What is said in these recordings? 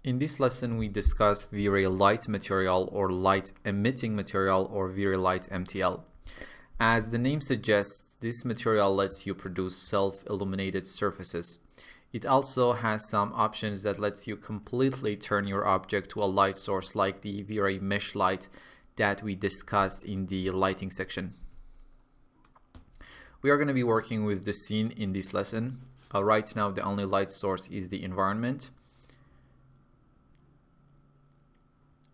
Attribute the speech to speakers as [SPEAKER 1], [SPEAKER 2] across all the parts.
[SPEAKER 1] In this lesson, we discuss V-Ray light material or light emitting material or V-Ray light MTL. As the name suggests, this material lets you produce self-illuminated surfaces. It also has some options that lets you completely turn your object to a light source like the V-Ray mesh light that we discussed in the lighting section. We are going to be working with the scene in this lesson. Right now, the only light source is the environment.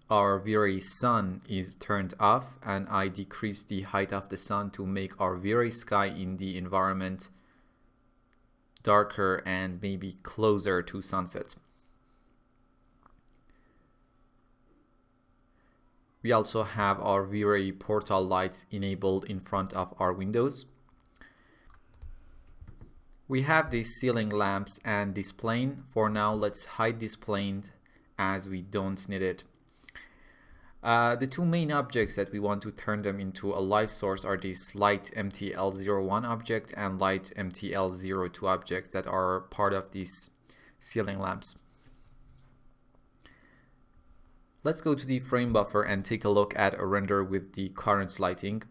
[SPEAKER 1] Our V-Ray sun is turned off, and I decrease the height of the sun to make our V-Ray sky in the environment darker and maybe closer to sunset. We also have our V-Ray portal lights enabled in front of our windows. We have these ceiling lamps and this plane. For now, let's hide this plane as we don't need it. The two main objects that we want to turn them into a light source are this light MTL01 object and light MTL02 object that are part of these ceiling lamps. Let's go to the frame buffer and take a look at a render with the current lighting.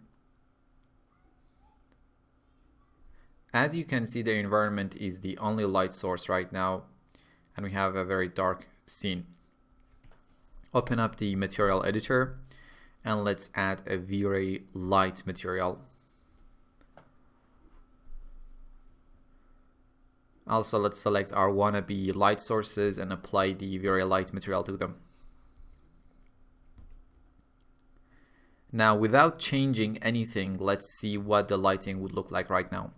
[SPEAKER 1] As you can see, the environment is the only light source right now, and we have a very dark scene. Open up the material editor and let's add a V-Ray light material. Also, let's select our wannabe light sources and apply the V-Ray light material to them. Now, without changing anything, let's see what the lighting would look like right now.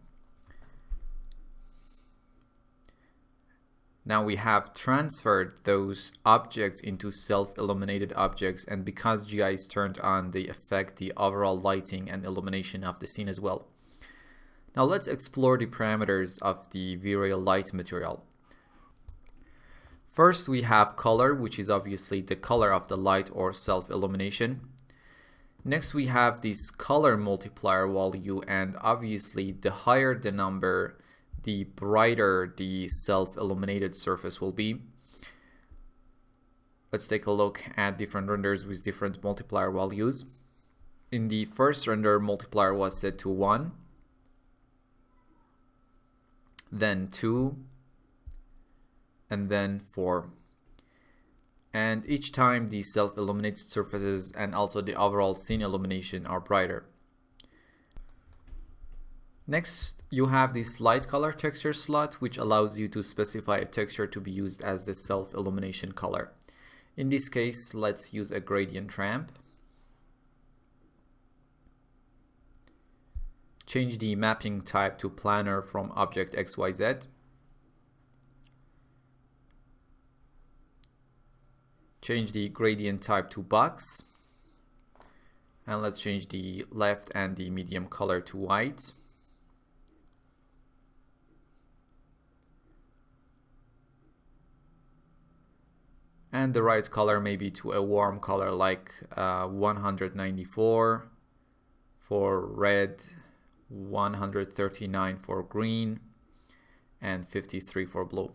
[SPEAKER 1] Now we have transferred those objects into self-illuminated objects, and because GI is turned on, they affect the overall lighting and illumination of the scene as well. Now let's explore the parameters of the V-Ray light material. First, we have color, which is obviously the color of the light or self-illumination. Next, we have this color multiplier value, and obviously the higher the number, the brighter the self-illuminated surface will be. Let's take a look at different renders with different multiplier values. In the first render, multiplier was set to 1, then 2, and then 4. And each time the self-illuminated surfaces and also the overall scene illumination are brighter. Next, you have this light color texture slot, which allows you to specify a texture to be used as the self-illumination color. In this case, let's use a gradient ramp. Change the mapping type to planar from object XYZ. Change the gradient type to box. And let's change the left and the medium color to white. And the right color maybe to a warm color like 194 for red, 139 for green, and 53 for blue.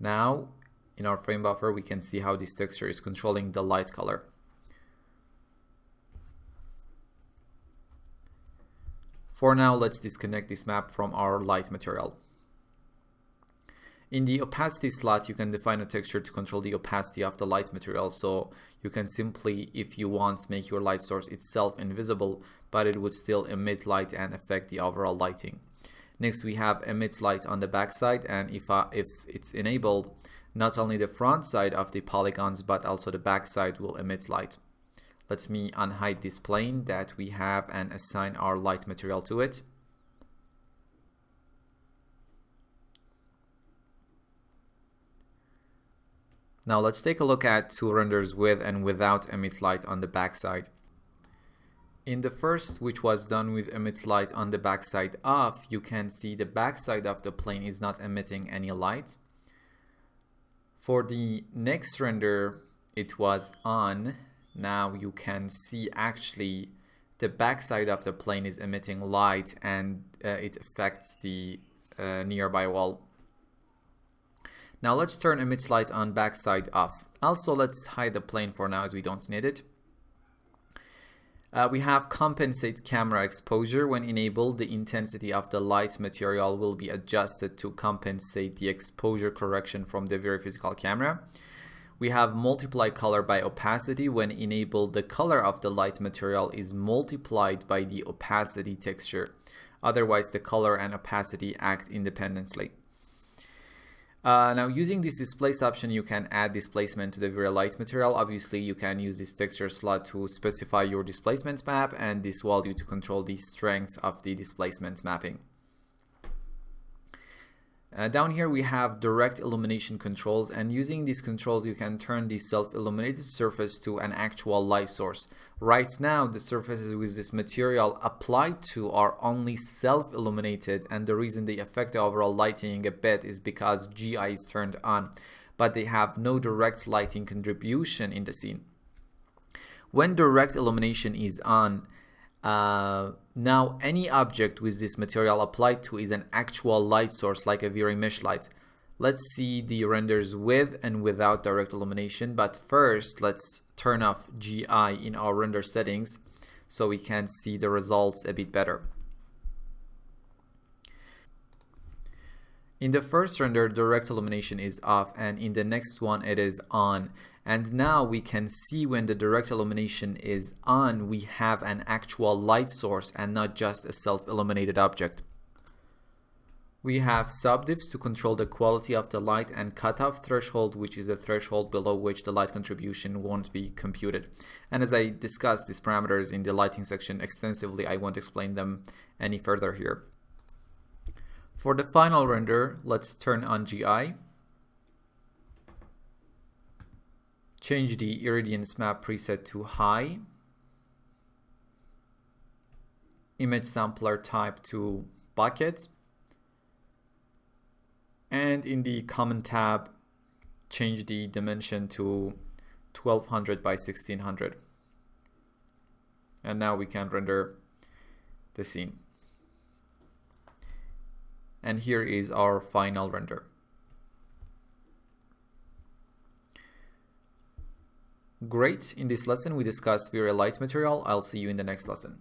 [SPEAKER 1] Now, in our frame buffer, we can see how this texture is controlling the light color. For now, let's disconnect this map from our light material. In the opacity slot, you can define a texture to control the opacity of the light material. So you can simply, if you want, make your light source itself invisible, but it would still emit light and affect the overall lighting. Next, we have emit light on the back side, and if it's enabled, not only the front side of the polygons, but also the back side will emit light. Let me unhide this plane that we have and assign our light material to it. Now let's take a look at two renders with and without emit light on the backside. In the first, which was done with emit light on the backside off, you can see the backside of the plane is not emitting any light. For the next render, it was on. Now you can see actually the backside of the plane is emitting light, and it affects the nearby wall. Now let's turn emit light on backside off. Also, let's hide the plane for now as we don't need it. We have compensate camera exposure. When enabled, the intensity of the light material will be adjusted to compensate the exposure correction from the very physical camera. We have multiply color by opacity. When enabled, the color of the light material is multiplied by the opacity texture. Otherwise, the color and opacity act independently. Now, using this displace option, you can add displacement to the very light material. Obviously, you can use this texture slot to specify your displacement map and this value to control the strength of the displacement mapping. Down here we have direct illumination controls, and using these controls you can turn the self-illuminated surface to an actual light source. Right now the surfaces with this material applied to are only self-illuminated, and the reason they affect the overall lighting a bit is because GI is turned on, but they have no direct lighting contribution in the scene. When direct illumination is on, now any object with this material applied to is an actual light source, like a V-Ray mesh light. Let's see the renders with and without direct illumination, but first let's turn off GI in our render settings so we can see the results a bit better. In the first render, direct illumination is off, and in the next one it is on. And now we can see when the direct illumination is on, we have an actual light source and not just a self-illuminated object. We have subdivs to control the quality of the light, and cutoff threshold, which is the threshold below which the light contribution won't be computed. And as I discussed these parameters in the lighting section extensively, I won't explain them any further here. For the final render, let's turn on GI. Change the irradiance map preset to high. Image sampler type to bucket. And in the common tab, change the dimension to 1200 by 1600. And now we can render the scene. And here is our final render. Great, in this lesson we discussed V-Ray light material. I'll see you in the next lesson.